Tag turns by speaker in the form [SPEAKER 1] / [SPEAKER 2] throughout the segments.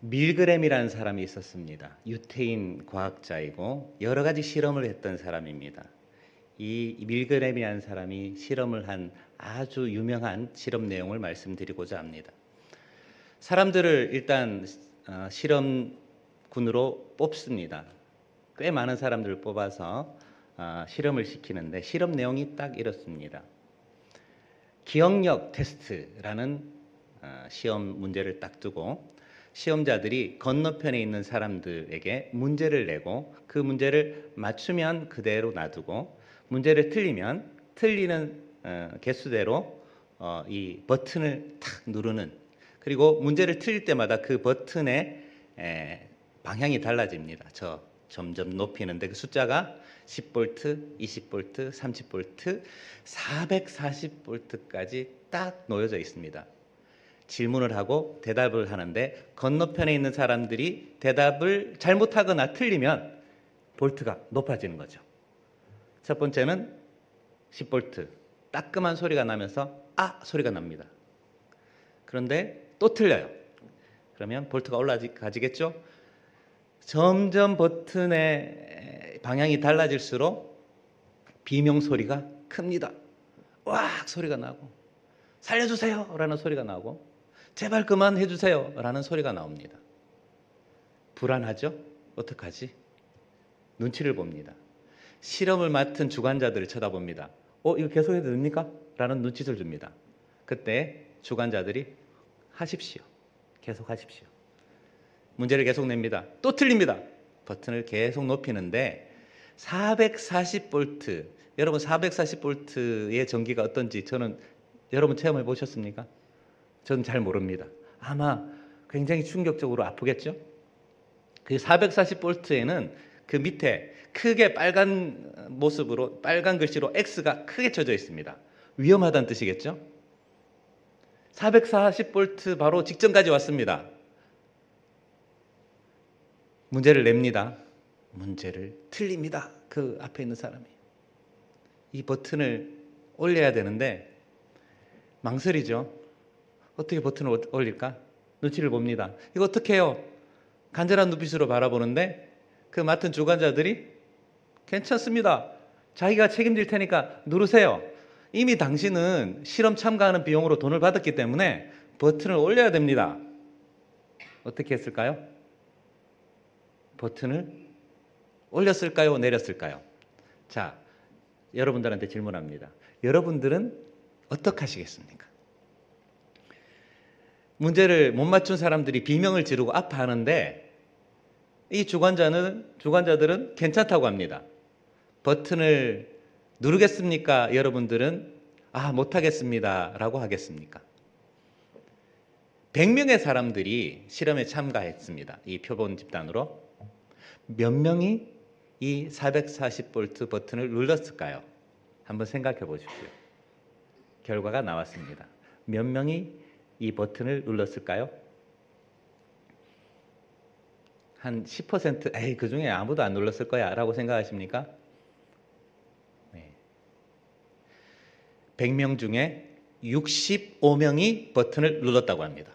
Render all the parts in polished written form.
[SPEAKER 1] 밀그램이라는 사람이 있었습니다. 유태인 과학자이고 여러 가지 실험을 했던 사람입니다. 이 밀그램이라는 사람이 실험을 한 아주 유명한 실험 내용을 말씀드리고자 합니다. 사람들을 일단 실험군으로 뽑습니다. 꽤 많은 사람들을 뽑아서 실험을 시키는데 실험 내용이 딱 이렇습니다. 기억력 테스트라는 시험 문제를 딱 두고 시험자들이 건너편에 있는 사람들에게 문제를 내고 그 문제를 맞추면 그대로 놔두고 문제를 틀리면 틀리는 개수대로 이 버튼을 탁 누르는, 그리고 문제를 틀릴 때마다 그 버튼의 방향이 달라집니다. 점점 높이는데 그 숫자가 10V, 20V, 30V, 440V까지 딱 놓여져 있습니다. 질문을 하고 대답을 하는데 건너편에 있는 사람들이 대답을 잘못하거나 틀리면 볼트가 높아지는 거죠. 첫 번째는 10V, 따끔한 소리가 나면서 소리가 납니다. 그런데 또 틀려요. 그러면 볼트가 올라가지겠죠? 점점 버튼의 방향이 달라질수록 비명 소리가 큽니다. 왁 소리가 나고, 살려주세요 라는 소리가 나고, 제발 그만해 주세요 라는 소리가 나옵니다. 불안하죠? 어떡하지? 눈치를 봅니다. 실험을 맡은 주관자들을 쳐다봅니다. 이거 계속해도 됩니까? 라는 눈짓을 줍니다. 그때 주관자들이 하십시오. 계속 하십시오. 문제를 계속 냅니다. 또 틀립니다. 버튼을 계속 높이는데 440V, 여러분 440V의 전기가 어떤지 여러분 체험해 보셨습니까? 저는 잘 모릅니다. 아마 굉장히 충격적으로 아프겠죠? 그 440V에는 그 밑에 크게 빨간 모습으로 빨간 글씨로 X가 크게 쳐져 있습니다. 위험하다는 뜻이겠죠? 440V 바로 직전까지 왔습니다. 문제를 냅니다. 문제를 틀립니다. 그 앞에 있는 사람이. 이 버튼을 올려야 되는데 망설이죠. 어떻게 버튼을 올릴까? 눈치를 봅니다. 이거 어떻게 해요? 간절한 눈빛으로 바라보는데 그 맡은 주관자들이 괜찮습니다. 자기가 책임질 테니까 누르세요. 이미 당신은 실험 참가하는 비용으로 돈을 받았기 때문에 버튼을 올려야 됩니다. 어떻게 했을까요? 버튼을 올렸을까요? 내렸을까요? 자, 여러분들한테 질문합니다. 여러분들은 어떻게 하시겠습니까? 문제를 못 맞춘 사람들이 비명을 지르고 아파하는데 이 주관자들은 괜찮다고 합니다. 버튼을 누르겠습니까? 여러분들은 못하겠습니다 라고 하겠습니까? 100명의 사람들이 실험에 참가했습니다. 이 표본 집단으로. 몇 명이 이 440V 버튼을 눌렀을까요? 한번 생각해 보십시오. 결과가 나왔습니다. 몇 명이 이 버튼을 눌렀을까요? 한 10%, 그 중에 아무도 안 눌렀을 거야 라고 생각하십니까? 네. 100명 중에 65명이 버튼을 눌렀다고 합니다.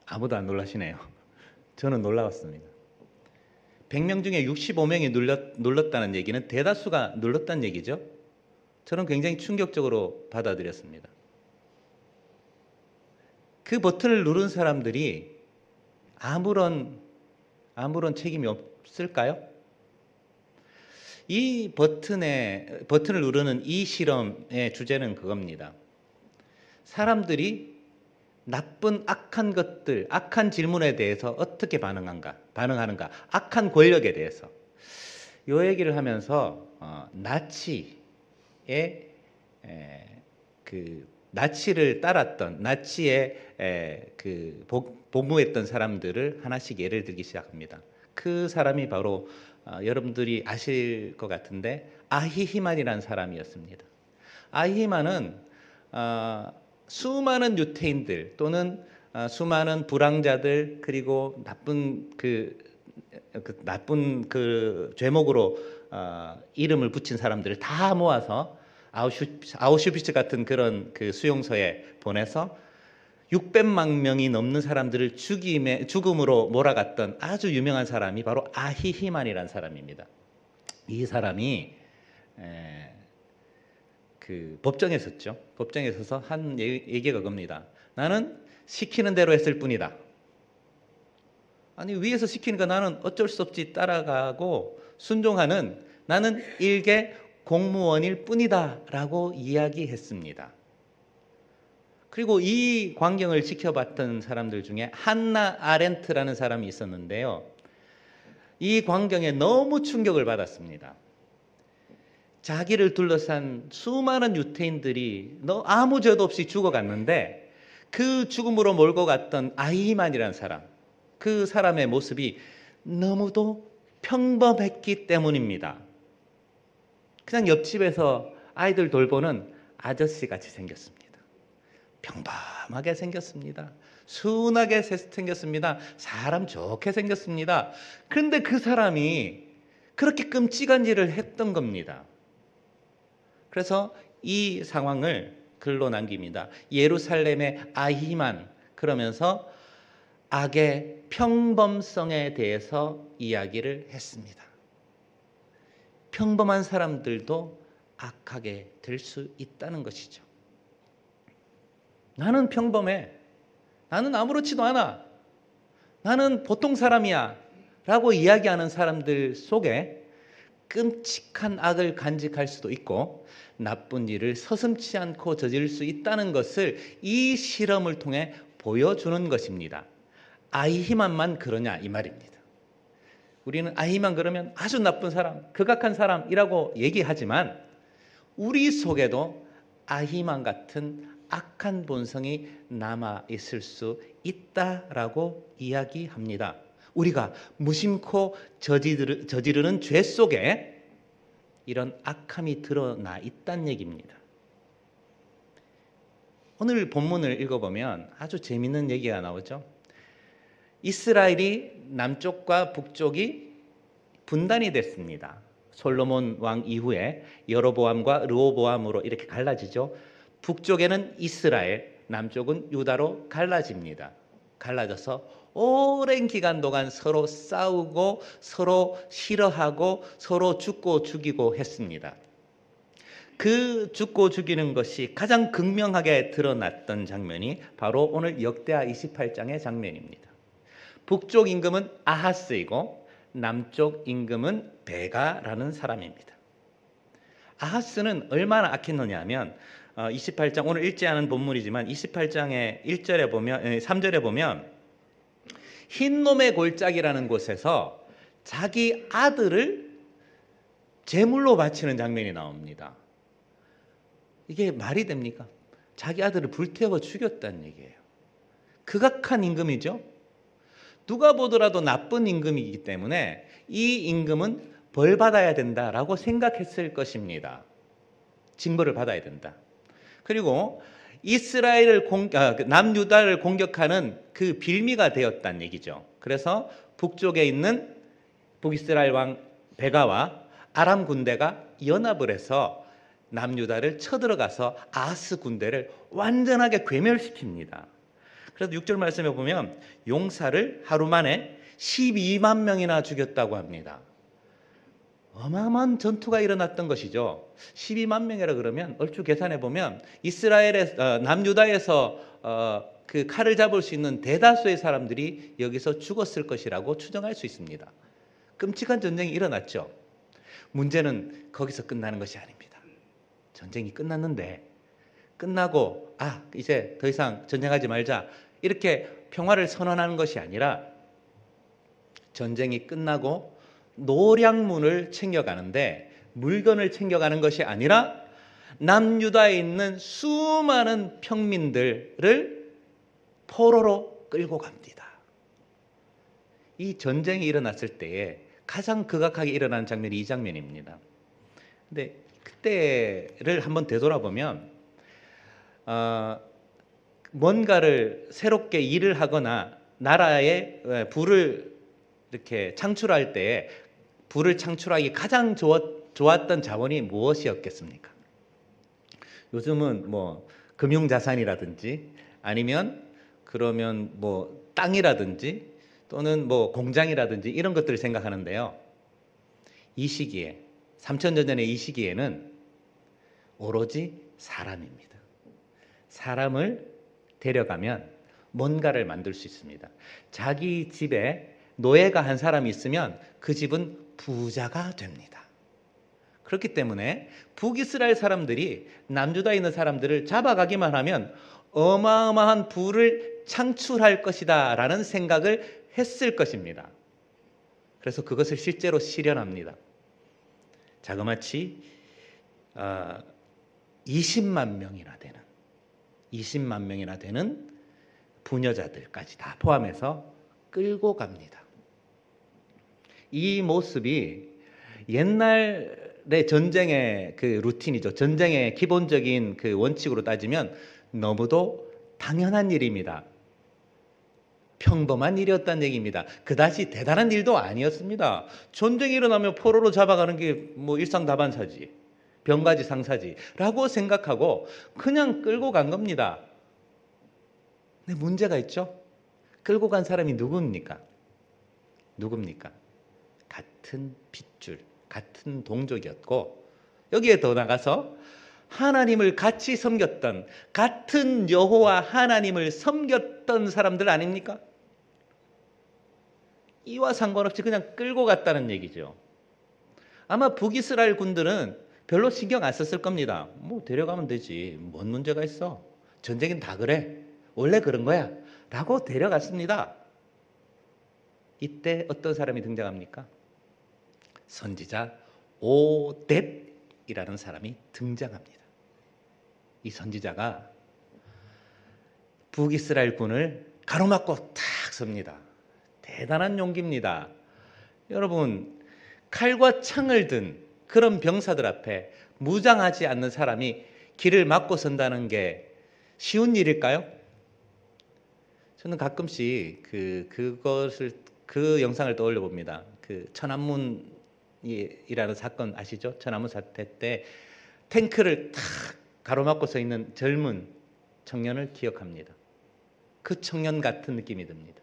[SPEAKER 1] 아무도 안 놀라시네요. 저는 놀라웠습니다. 100명 중에 65명이 눌렀다는 얘기는 대다수가 눌렀다는 얘기죠. 저는 굉장히 충격적으로 받아들였습니다. 그 버튼을 누른 사람들이 아무런 책임이 없을까요? 이 버튼을 누르는 이 실험의 주제는 그겁니다. 사람들이 나쁜 악한 것들, 악한 질문에 대해서 어떻게 반응하는가, 악한 권력에 대해서. 이 얘기를 하면서 나치를 따랐던 나치의 복무했던 사람들을 하나씩 예를 들기 시작합니다. 그 사람이 바로 여러분들이 아실 것 같은데 아히히만이라는 사람이었습니다. 아히히만은 수많은 유태인들 또는 수많은 불황자들, 그리고 나쁜 죄목으로 이름을 붙인 사람들을 다 모아서 아우슈비츠 같은 그런 수용소에 보내서 600만 명이 넘는 사람들을 죽음으로 몰아갔던 아주 유명한 사람이 바로 아히히만이라는 사람입니다. 이 사람이 그 법정에 섰죠. 법정에 서서 한 얘기가 그겁니다. 나는 시키는 대로 했을 뿐이다. 아니, 위에서 시키니까 나는 어쩔 수 없이 따라가고 순종하는 나는 일개 공무원일 뿐이다 라고 이야기했습니다. 그리고 이 광경을 지켜봤던 사람들 중에 한나 아렌트라는 사람이 있었는데요. 이 광경에 너무 충격을 받았습니다. 자기를 둘러싼 수많은 유태인들이 아무 죄도 없이 죽어갔는데 그 죽음으로 몰고 갔던 아히만이라는 사람, 그 사람의 모습이 너무도 평범했기 때문입니다. 그냥 옆집에서 아이들 돌보는 아저씨같이 생겼습니다. 평범하게 생겼습니다. 순하게 생겼습니다. 사람 좋게 생겼습니다. 그런데 그 사람이 그렇게 끔찍한 일을 했던 겁니다. 그래서 이 상황을 글로 남깁니다. 예루살렘의 아히만, 그러면서 악의 평범성에 대해서 이야기를 했습니다. 평범한 사람들도 악하게 될 수 있다는 것이죠. 나는 평범해. 나는 아무렇지도 않아. 나는 보통 사람이야. 라고 이야기하는 사람들 속에 끔찍한 악을 간직할 수도 있고 나쁜 일을 서슴지 않고 저지를 수 있다는 것을 이 실험을 통해 보여주는 것입니다. 아히만만 그러냐 이 말입니다. 우리는 아히만 그러면 아주 나쁜 사람, 극악한 사람이라고 얘기하지만 우리 속에도 아히만 같은 악한 본성이 남아 있을 수 있다라고 이야기합니다. 우리가 무심코 저지르는 죄 속에 이런 악함이 드러나 있다는 얘기입니다. 오늘 본문을 읽어보면 아주 재미있는 얘기가 나오죠. 이스라엘이 남쪽과 북쪽이 분단이 됐습니다. 솔로몬 왕 이후에 여로보암과 르호보암으로 이렇게 갈라지죠. 북쪽에는 이스라엘, 남쪽은 유다로 갈라집니다. 갈라져서 오랜 기간 동안 서로 싸우고 서로 싫어하고 서로 죽고 죽이고 했습니다. 그 죽고 죽이는 것이 가장 극명하게 드러났던 장면이 바로 오늘 역대하 28장의 장면입니다. 북쪽 임금은 아하스이고 남쪽 임금은 베가라는 사람입니다. 아하스는 얼마나 악했느냐 하면 28장, 오늘 읽지 않은 본문이지만 28장의 1절에 보면 3절에 보면 흰놈의 골짜기라는 곳에서 자기 아들을 제물로 바치는 장면이 나옵니다. 이게 말이 됩니까? 자기 아들을 불태워 죽였다는 얘기예요. 극악한 임금이죠. 누가 보더라도 나쁜 임금이기 때문에 이 임금은 벌 받아야 된다라고 생각했을 것입니다. 징벌을 받아야 된다. 그리고 이스라엘을 남유다를 공격하는 그 빌미가 되었다는 얘기죠. 그래서 북쪽에 있는 북이스라엘 왕 베가와 아람 군대가 연합을 해서 남유다를 쳐들어가서 아하스 군대를 완전하게 괴멸시킵니다. 그래서 6절 말씀에 보면 용사를 하루 만에 12만 명이나 죽였다고 합니다. 어마어마한 전투가 일어났던 것이죠. 12만 명이라 그러면 얼추 계산해 보면 이스라엘의 남유다에서 그 칼을 잡을 수 있는 대다수의 사람들이 여기서 죽었을 것이라고 추정할 수 있습니다. 끔찍한 전쟁이 일어났죠. 문제는 거기서 끝나는 것이 아닙니다. 전쟁이 끝났는데 끝나고 이제 더 이상 전쟁하지 말자 이렇게 평화를 선언하는 것이 아니라 전쟁이 끝나고 노량문을 챙겨가는데 물건을 챙겨가는 것이 아니라 남유다에 있는 수많은 평민들을 포로로 끌고 갑니다. 이 전쟁이 일어났을 때에 가장 극악하게 일어나는 장면이 이 장면입니다. 근데 그때를 한번 되돌아보면 뭔가를 새롭게 일을 하거나 나라에 불을 이렇게 창출할 때에 불을 창출하기 가장 좋았던 자원이 무엇이었겠습니까? 요즘은 뭐 금융자산이라든지 아니면 그러면 뭐 땅이라든지 또는 뭐 공장이라든지 이런 것들을 생각하는데요. 이 시기에 3000년 전의 이 시기에는 오로지 사람입니다. 사람을 데려가면 뭔가를 만들 수 있습니다. 자기 집에 노예가 한 사람이 있으면 그 집은 부자가 됩니다. 그렇기 때문에 북이스라엘 사람들이 남유다에 있는 사람들을 잡아가기만 하면 어마어마한 부를 창출할 것이다 라는 생각을 했을 것입니다. 그래서 그것을 실제로 실현합니다. 자그마치 20만 명이나 되는 부녀자들까지 다 포함해서 끌고 갑니다. 이 모습이 옛날의 전쟁의 그 루틴이죠. 전쟁의 기본적인 그 원칙으로 따지면 너무도 당연한 일입니다. 평범한 일이었다는 얘기입니다. 그다지 대단한 일도 아니었습니다. 전쟁이 일어나면 포로로 잡아가는 게 뭐 일상다반사지, 병가지상사지라고 생각하고 그냥 끌고 간 겁니다. 근데 문제가 있죠. 끌고 간 사람이 누굽니까? 같은 핏줄, 같은 동족이었고 여기에 더 나가서 하나님을 같이 섬겼던, 같은 여호와 하나님을 섬겼던 사람들 아닙니까? 이와 상관없이 그냥 끌고 갔다는 얘기죠. 아마 북이스라엘 군들은 별로 신경 안 썼을 겁니다. 뭐 데려가면 되지, 뭔 문제가 있어, 전쟁은 다 그래, 원래 그런 거야 라고 데려갔습니다. 이때 어떤 사람이 등장합니까? 선지자 오뎃이라는 사람이 등장합니다. 이 선지자가 북이스라엘 군을 가로막고 탁 섭니다. 대단한 용기입니다. 여러분, 칼과 창을 든 그런 병사들 앞에 무장하지 않는 사람이 길을 막고 선다는 게 쉬운 일일까요? 저는 가끔씩 그 영상을 떠올려 봅니다. 그 천안문이라는 사건 아시죠? 천안문 사태 때 탱크를 탁 가로막고 서 있는 젊은 청년을 기억합니다. 그 청년 같은 느낌이 듭니다.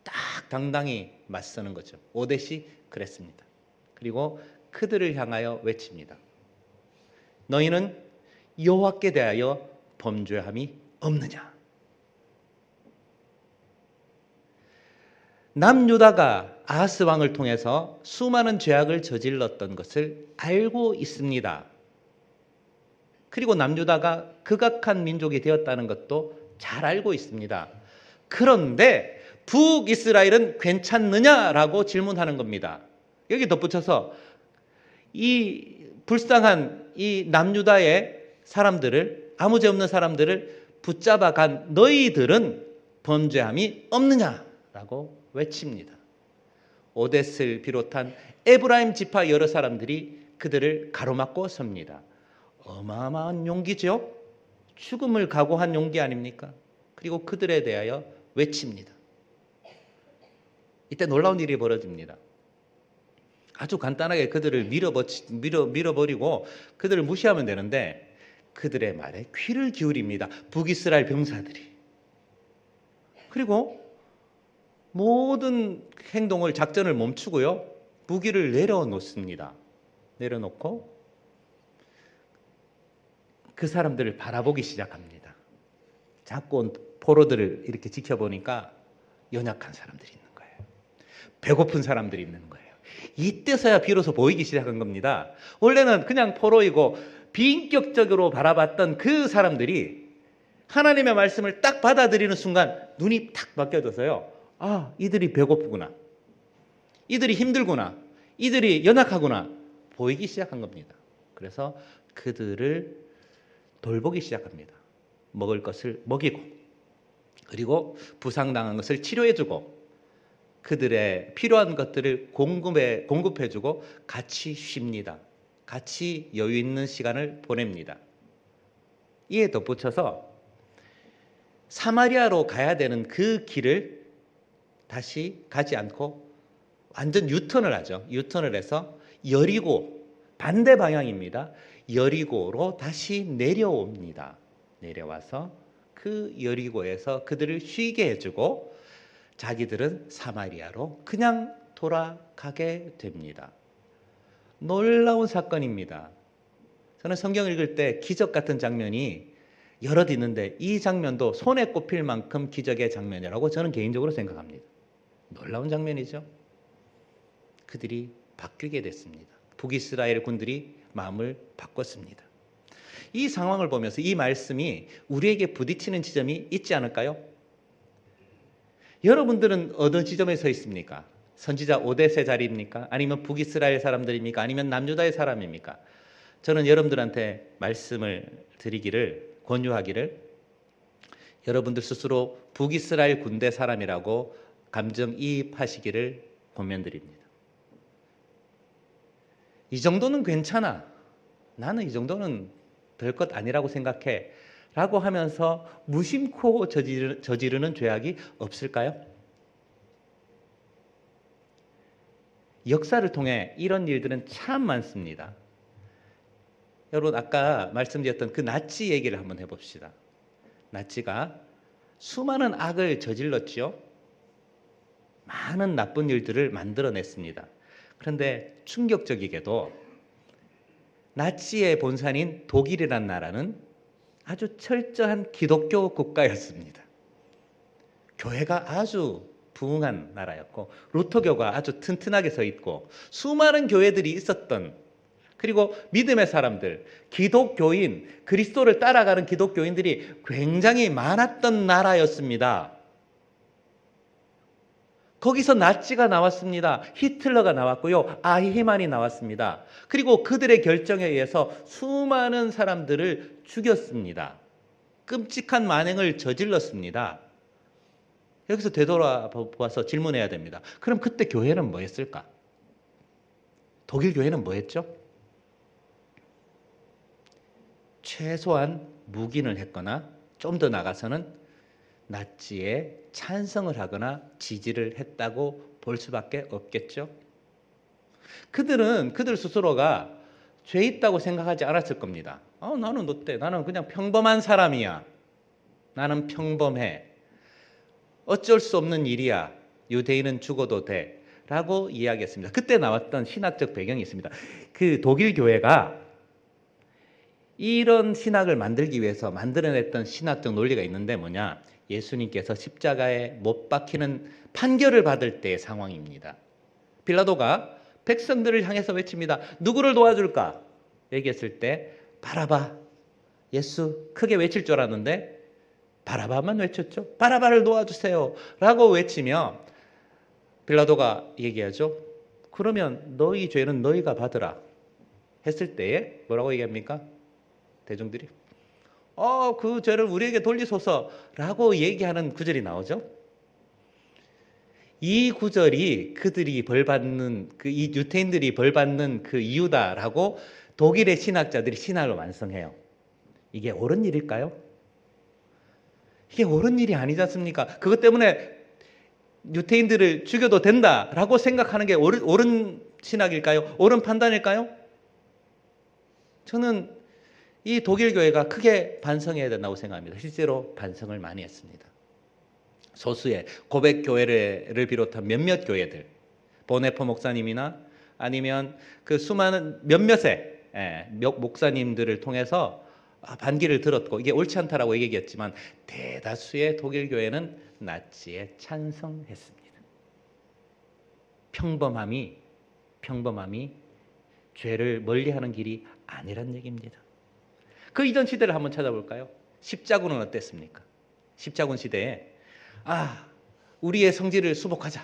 [SPEAKER 1] 딱 당당히 맞서는 거죠. 오뎃이 그랬습니다. 그리고 그들을 향하여 외칩니다. 너희는 여호와께 대하여 범죄함이 없느냐? 남유다가 아하스 왕을 통해서 수많은 죄악을 저질렀던 것을 알고 있습니다. 그리고 남유다가 극악한 민족이 되었다는 것도 잘 알고 있습니다. 그런데 북이스라엘은 괜찮느냐라고 질문하는 겁니다. 여기 덧붙여서 이 불쌍한 이 남유다의 사람들을, 아무 죄 없는 사람들을 붙잡아 간 너희들은 범죄함이 없느냐라고 외칩니다. 오뎃을 비롯한 에브라임 지파 여러 사람들이 그들을 가로막고 섭니다. 어마어마한 용기죠. 죽음을 각오한 용기 아닙니까? 그리고 그들에 대하여 외칩니다. 이때 놀라운 일이 벌어집니다. 아주 간단하게 그들을 밀어버리고 그들을 무시하면 되는데 그들의 말에 귀를 기울입니다. 북이스라엘 병사들이. 그리고 모든 행동을, 작전을 멈추고요, 무기를 내려놓습니다. 내려놓고 그 사람들을 바라보기 시작합니다. 잡고 온 포로들을 이렇게 지켜보니까 연약한 사람들이 있는 거예요. 배고픈 사람들이 있는 거예요. 이때서야 비로소 보이기 시작한 겁니다. 원래는 그냥 포로이고 비인격적으로 바라봤던 그 사람들이 하나님의 말씀을 딱 받아들이는 순간 눈이 탁 바뀌어져서요, 아, 이들이 배고프구나, 이들이 힘들구나, 이들이 연약하구나 보이기 시작한 겁니다. 그래서 그들을 돌보기 시작합니다. 먹을 것을 먹이고, 그리고 부상당한 것을 치료해주고, 그들의 필요한 것들을 공급해주고 같이 쉽니다. 같이 여유 있는 시간을 보냅니다. 이에 덧붙여서 사마리아로 가야 되는 그 길을 다시 가지 않고 완전 유턴을 하죠. 유턴을 해서 여리고, 반대 방향입니다. 여리고로 다시 내려옵니다. 내려와서 그 여리고에서 그들을 쉬게 해주고 자기들은 사마리아로 그냥 돌아가게 됩니다. 놀라운 사건입니다. 저는 성경을 읽을 때 기적 같은 장면이 여럿 있는데 이 장면도 손에 꼽힐 만큼 기적의 장면이라고 저는 개인적으로 생각합니다. 놀라운 장면이죠. 그들이 바뀌게 됐습니다. 북이스라엘 군들이 마음을 바꿨습니다. 이 상황을 보면서 이 말씀이 우리에게 부딪히는 지점이 있지 않을까요? 여러분들은 어느 지점에 서 있습니까? 선지자 오뎃의 자리입니까? 아니면 북이스라엘 사람들입니까? 아니면 남유다의 사람입니까? 저는 여러분들한테 말씀을 드리기를, 권유하기를, 여러분들 스스로 북이스라엘 군대 사람이라고 감정이입하시기를 권면드립니다. 이 정도는 괜찮아. 나는 이 정도는 별것 아니라고 생각해. 라고 하면서 무심코 저지르는 죄악이 없을까요? 역사를 통해 이런 일들은 참 많습니다. 여러분 아까 말씀드렸던 그 나치 얘기를 한번 해봅시다. 나치가 수많은 악을 저질렀죠. 많은 나쁜 일들을 만들어냈습니다. 그런데 충격적이게도 나치의 본산인 독일이라는 나라는 아주 철저한 기독교 국가였습니다. 교회가 아주 부흥한 나라였고 루터교가 아주 튼튼하게 서 있고 수많은 교회들이 있었던, 그리고 믿음의 사람들, 기독교인, 그리스도를 따라가는 기독교인들이 굉장히 많았던 나라였습니다. 거기서 나치가 나왔습니다. 히틀러가 나왔고요. 아이히만이 나왔습니다. 그리고 그들의 결정에 의해서 수많은 사람들을 죽였습니다. 끔찍한 만행을 저질렀습니다. 여기서 되돌아보아서 질문해야 됩니다. 그럼 그때 교회는 뭐 했을까? 독일 교회는 뭐 했죠? 최소한 묵인을 했거나 좀 더 나가서는 나치에 찬성을 하거나 지지를 했다고 볼 수밖에 없겠죠. 그들 스스로가 죄 있다고 생각하지 않았을 겁니다. 나는 어때? 나는 그냥 평범한 사람이야. 나는 평범해. 어쩔 수 없는 일이야. 유대인은 죽어도 돼. 라고 이야기했습니다. 그때 나왔던 신학적 배경이 있습니다. 그 독일 교회가 이런 신학을 만들기 위해서 만들어냈던 신학적 논리가 있는데 뭐냐? 예수님께서 십자가에 못 박히는 판결을 받을 때의 상황입니다. 빌라도가 백성들을 향해서 외칩니다. 누구를 도와줄까? 얘기했을 때 바라바, 예수 크게 외칠 줄 알았는데 바라바만 외쳤죠. 바라바를 도와주세요 라고 외치며 빌라도가 얘기하죠. 그러면 너희 죄는 너희가 받으라 했을 때에 뭐라고 얘기합니까? 대중들이 그 죄를 우리에게 돌리소서라고 얘기하는 구절이 나오죠. 이 구절이 그들이 벌받는 이 유태인들이 벌받는 그 이유다라고 독일의 신학자들이 신학을 완성해요. 이게 옳은 일일까요? 이게 옳은 일이 아니지 않습니까? 그것 때문에 유태인들을 죽여도 된다라고 생각하는 게 옳은 신학일까요? 옳은 판단일까요? 저는 이 독일 교회가 크게 반성해야 된다고 생각합니다. 실제로 반성을 많이 했습니다. 소수의 고백 교회를 비롯한 몇몇 교회들, 보네퍼 목사님이나 아니면 그 수많은 몇몇의 목사님들을 통해서 반기를 들었고 이게 옳지 않다라고 얘기했지만 대다수의 독일 교회는 나치에 찬성했습니다. 평범함이 죄를 멀리하는 길이 아니란 얘기입니다. 그 이전 시대를 한번 찾아볼까요? 십자군은 어땠습니까? 십자군 시대에 우리의 성질을 수복하자.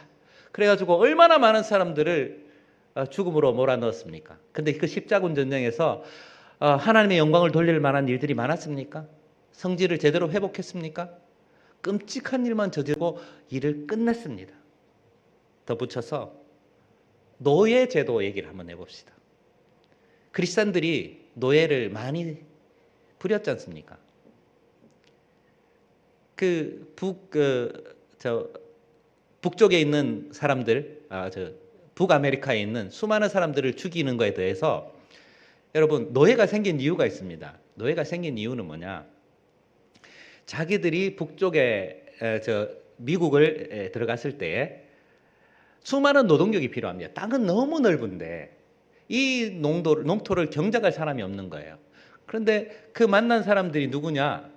[SPEAKER 1] 그래가지고 얼마나 많은 사람들을 죽음으로 몰아넣었습니까? 근데 그 십자군 전쟁에서 하나님의 영광을 돌릴 만한 일들이 많았습니까? 성질을 제대로 회복했습니까? 끔찍한 일만 저지르고 일을 끝냈습니다. 덧붙여서 노예 제도 얘기를 한번 해봅시다. 크리스찬들이 노예를 많이 부렸지 않습니까? 북쪽에 있는 사람들, 북아메리카에 있는 수많은 사람들을 죽이는 것에 대해서 여러분 노예가 생긴 이유가 있습니다. 노예가 생긴 이유는 뭐냐? 자기들이 북쪽에 미국을 들어갔을 때에 수많은 노동력이 필요합니다. 땅은 너무 넓은데 이 농토를 경작할 사람이 없는 거예요. 그런데 그 만난 사람들이 누구냐?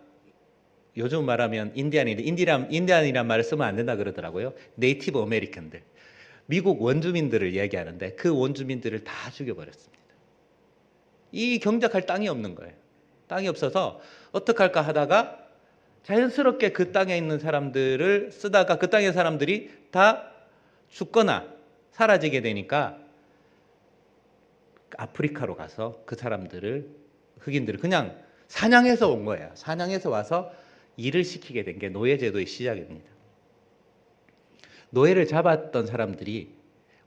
[SPEAKER 1] 요즘 말하면 인디안이란 말을 쓰면 안 된다 그러더라고요. 네이티브 아메리칸들. 미국 원주민들을 얘기하는데 그 원주민들을 다 죽여버렸습니다. 이 경작할 땅이 없는 거예요. 땅이 없어서 어떡할까 하다가 자연스럽게 그 땅에 있는 사람들을 쓰다가 그 땅의 사람들이 다 죽거나 사라지게 되니까 아프리카로 가서 그 흑인들을 그냥 사냥해서 온 거예요. 사냥해서 와서 일을 시키게 된 게 노예제도의 시작입니다. 노예를 잡았던 사람들이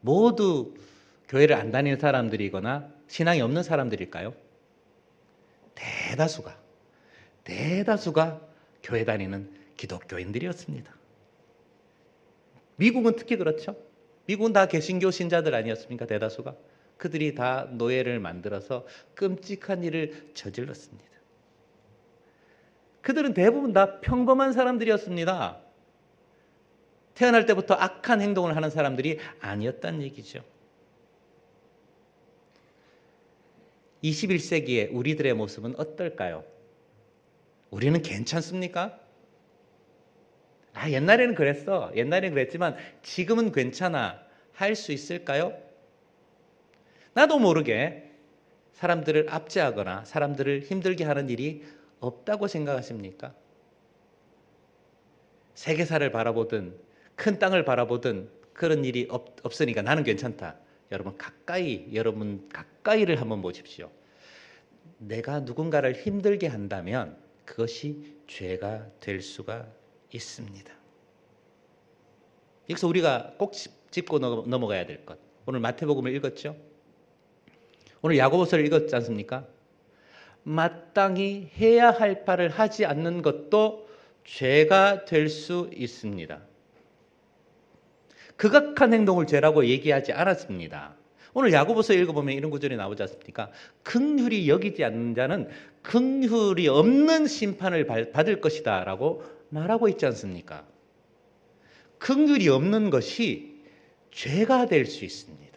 [SPEAKER 1] 모두 교회를 안 다니는 사람들이거나 신앙이 없는 사람들일까요? 대다수가 교회 다니는 기독교인들이었습니다. 미국은 특히 그렇죠. 미국은 다 개신교 신자들 아니었습니까? 대다수가. 그들이 다 노예를 만들어서 끔찍한 일을 저질렀습니다. 그들은 대부분 다 평범한 사람들이었습니다. 태어날 때부터 악한 행동을 하는 사람들이 아니었다는 얘기죠. 21세기의 우리들의 모습은 어떨까요? 우리는 괜찮습니까? 옛날에는 그랬어. 옛날에는 그랬지만 지금은 괜찮아. 할 수 있을까요? 나도 모르게 사람들을 압제하거나 사람들을 힘들게 하는 일이 없다고 생각하십니까? 세계사를 바라보든 큰 땅을 바라보든 그런 일이 없으니까 나는 괜찮다. 여러분 가까이를 한번 보십시오. 내가 누군가를 힘들게 한다면 그것이 죄가 될 수가 있습니다. 여기서 우리가 꼭 짚고 넘어가야 될 것. 오늘 마태복음을 읽었죠? 오늘 야고보서를 읽었지 않습니까? 마땅히 해야 할 바를 하지 않는 것도 죄가 될 수 있습니다. 극악한 행동을 죄라고 얘기하지 않았습니다. 오늘 야고보서 읽어보면 이런 구절이 나오지 않습니까? 긍휼히 여기지 않는 자는 긍휼이 없는 심판을 받을 것이다 라고 말하고 있지 않습니까? 긍휼이 없는 것이 죄가 될 수 있습니다.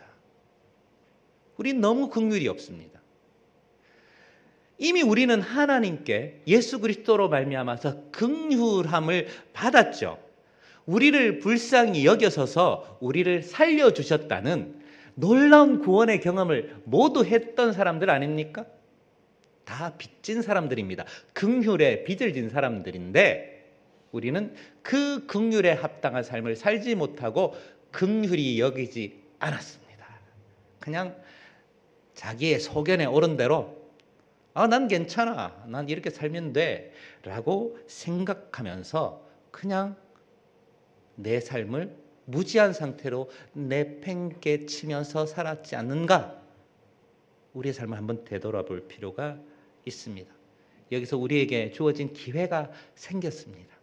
[SPEAKER 1] 우린 너무 긍휼이 없습니다. 이미 우리는 하나님께 예수 그리스도로 말미암아서 긍휼함을 받았죠. 우리를 불쌍히 여겨서서 우리를 살려주셨다는 놀라운 구원의 경험을 모두 했던 사람들 아닙니까? 다 빚진 사람들입니다. 긍휼에 빚을 진 사람들인데 우리는 그 긍휼에 합당한 삶을 살지 못하고 긍휼히 여기지 않았습니다. 그냥 자기의 소견에 오른 대로 난 괜찮아. 난 이렇게 살면 돼. 라고 생각하면서 그냥 내 삶을 무지한 상태로 내팽개치면서 살았지 않는가? 우리의 삶을 한번 되돌아볼 필요가 있습니다. 여기서 우리에게 주어진 기회가 생겼습니다.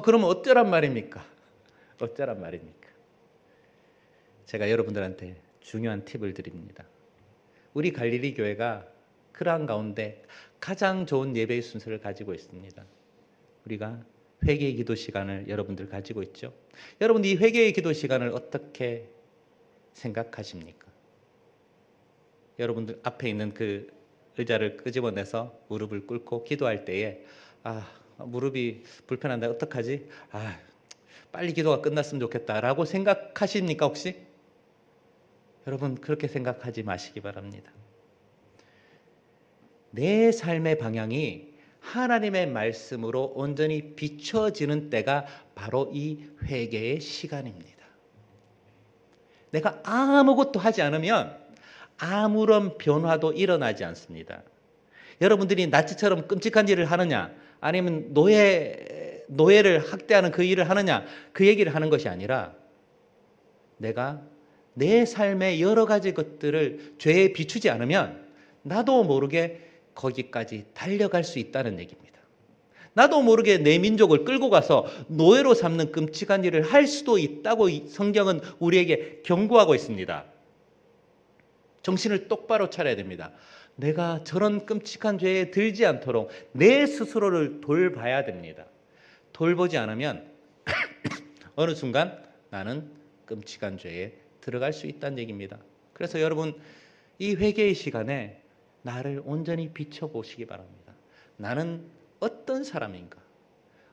[SPEAKER 1] 그러면 어쩌란 말입니까? 어쩌란 말입니까? 제가 여러분들한테 중요한 팁을 드립니다. 우리 갈릴리 교회가 그러한 가운데 가장 좋은 예배의 순서를 가지고 있습니다. 우리가 회개의 기도 시간을 여러분들 가지고 있죠. 여러분 이 회개의 기도 시간을 어떻게 생각하십니까? 여러분들 앞에 있는 그 의자를 끄집어내서 무릎을 꿇고 기도할 때에 무릎이 불편한데 어떡하지? 빨리 기도가 끝났으면 좋겠다라고 생각하십니까 혹시? 여러분 그렇게 생각하지 마시기 바랍니다. 내 삶의 방향이 하나님의 말씀으로 온전히 비춰지는 때가 바로 이 회개의 시간입니다. 내가 아무것도 하지 않으면 아무런 변화도 일어나지 않습니다. 여러분들이 나치처럼 끔찍한 일을 하느냐 아니면 노예를 학대하는 그 일을 하느냐 그 얘기를 하는 것이 아니라 내가 내 삶의 여러 가지 것들을 죄에 비추지 않으면 나도 모르게 거기까지 달려갈 수 있다는 얘기입니다. 나도 모르게 내 민족을 끌고 가서 노예로 삼는 끔찍한 일을 할 수도 있다고 성경은 우리에게 경고하고 있습니다. 정신을 똑바로 차려야 됩니다. 내가 저런 끔찍한 죄에 들지 않도록 내 스스로를 돌봐야 됩니다. 돌보지 않으면 어느 순간 나는 끔찍한 죄에 들어갈 수 있다는 얘기입니다. 그래서 여러분, 이 회개의 시간에 나를 온전히 비춰보시기 바랍니다. 나는 어떤 사람인가?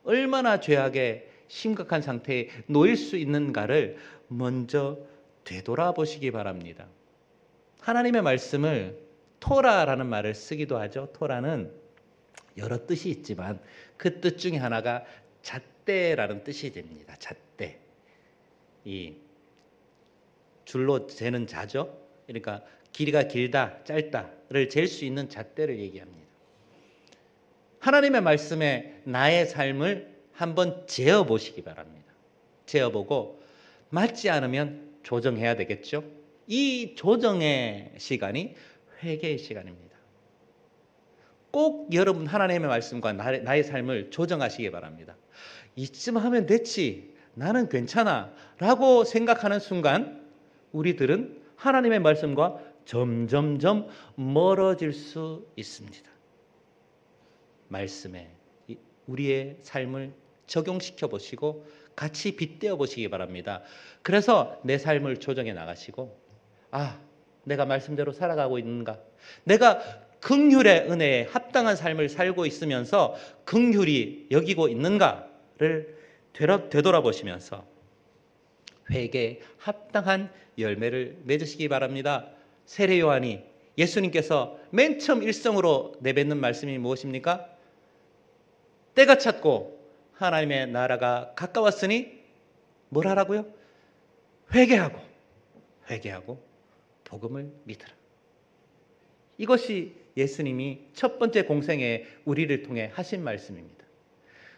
[SPEAKER 1] 얼마나 죄악의 심각한 상태에 놓일 수 있는가를 먼저 되돌아보시기 바랍니다. 하나님의 말씀을 토라라는 말을 쓰기도 하죠. 토라는 여러 뜻이 있지만 그 뜻 중에 하나가 잣대라는 뜻이 됩니다. 잣대. 이 줄로 재는 자죠. 그러니까 길이가 길다, 짧다를 잴 수 있는 잣대를 얘기합니다. 하나님의 말씀에 나의 삶을 한번 재어 보시기 바랍니다. 재어 보고 맞지 않으면 조정해야 되겠죠. 이 조정의 시간이 회개의 시간입니다. 꼭 여러분 하나님의 말씀과 나의 삶을 조정하시기 바랍니다. 이쯤 하면 됐지, 나는 괜찮아 라고 생각하는 순간 우리들은 하나님의 말씀과 점점점 멀어질 수 있습니다. 말씀에 우리의 삶을 적용시켜 보시고 같이 빗대어 보시기 바랍니다. 그래서 내 삶을 조정해 나가시고, 내가 말씀대로 살아가고 있는가? 내가 긍휼의 은혜에 합당한 삶을 살고 있으면서 긍휼히 여기고 있는가를 되돌아보시면서 회개에 합당한 열매를 맺으시기 바랍니다. 세례 요한이 예수님께서 맨 처음 일성으로 내뱉는 말씀이 무엇입니까? 때가 찼고 하나님의 나라가 가까웠으니 뭘 하라고요? 회개하고 복음을 믿으라. 이것이 예수님이 첫 번째 공생에 우리를 통해 하신 말씀입니다.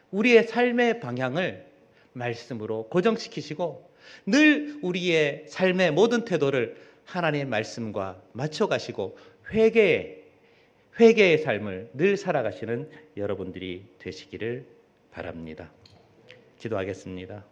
[SPEAKER 1] 우리의 삶의 방향을 말씀으로 고정시키시고 늘 우리의 삶의 모든 태도를 하나님의 말씀과 맞춰가시고 회개의 삶을 늘 살아가시는 여러분들이 되시기를 바랍니다. 기도하겠습니다.